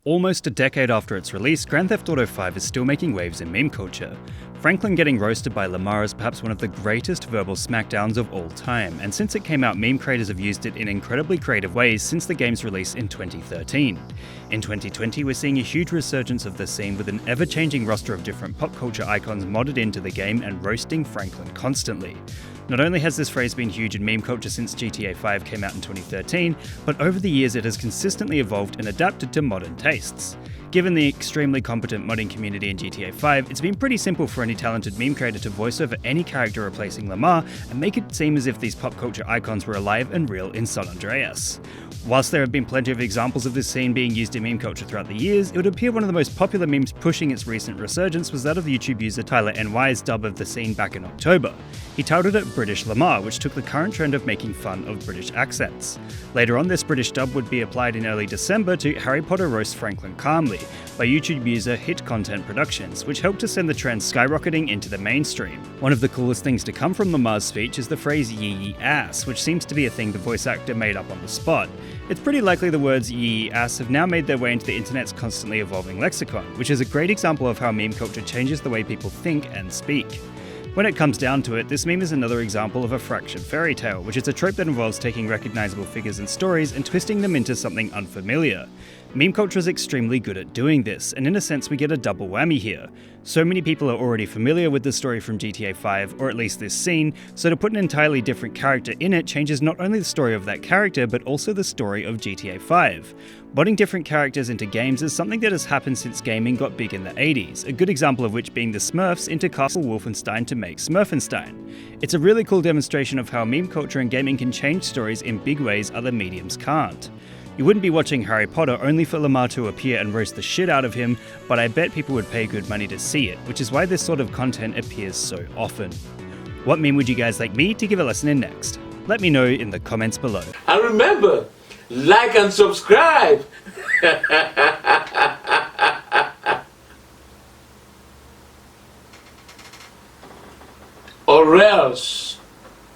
Almost a decade after its release, Grand Theft Auto V is still making waves in meme culture. Franklin getting roasted by Lamar is perhaps one of the greatest verbal smackdowns of all time, and since it came out, meme creators have used it in incredibly creative ways since the game's release in 2013. In 2020, we're seeing a huge resurgence of the scene with an ever-changing roster of different pop culture icons modded into the game and roasting Franklin constantly. Not only has this phrase been huge in meme culture since GTA 5 came out in 2013, but over the years it has consistently evolved and adapted to modern tastes. Given the extremely competent modding community in GTA 5, it's been pretty simple for any talented meme creator to voice over any character replacing Lamar and make it seem as if these pop culture icons were alive and real in San Andreas. Whilst there have been plenty of examples of this scene being used in meme culture throughout the years, it would appear one of the most popular memes pushing its recent resurgence was that of YouTube user Tyler NY's dub of the scene back in October. He titled it British Lamar, which took the current trend of making fun of British accents. Later on, this British dub would be applied in early December to Harry Potter Roasts Franklin Calmly by YouTube user Hit Content Productions, which helped to send the trend skyrocketing into the mainstream. One of the coolest things to come from Lamar's speech is the phrase "yee yee ass," which seems to be a thing the voice actor made up on the spot. It's pretty likely the words "yee yee ass" have now made their way into the internet's constantly evolving lexicon, which is a great example of how meme culture changes the way people think and speak. When it comes down to it, this meme is another example of a fractured fairy tale, which is a trope that involves taking recognizable figures and stories and twisting them into something unfamiliar. Meme culture is extremely good at doing this, and in a sense we get a double whammy here. So many people are already familiar with the story from GTA 5, or at least this scene, so to put an entirely different character in it changes not only the story of that character, but also the story of GTA 5. Modding different characters into games is something that has happened since gaming got big in the 80s, a good example of which being the Smurfs into Castle Wolfenstein to make Smurfenstein. It's a really cool demonstration of how meme culture and gaming can change stories in big ways other mediums can't. You wouldn't be watching Harry Potter only for Lamar to appear and roast the shit out of him, but I bet people would pay good money to see it, which is why this sort of content appears so often. What meme would you guys like me to give a lesson in next? Let me know in the comments below. And remember, like and subscribe! Or else.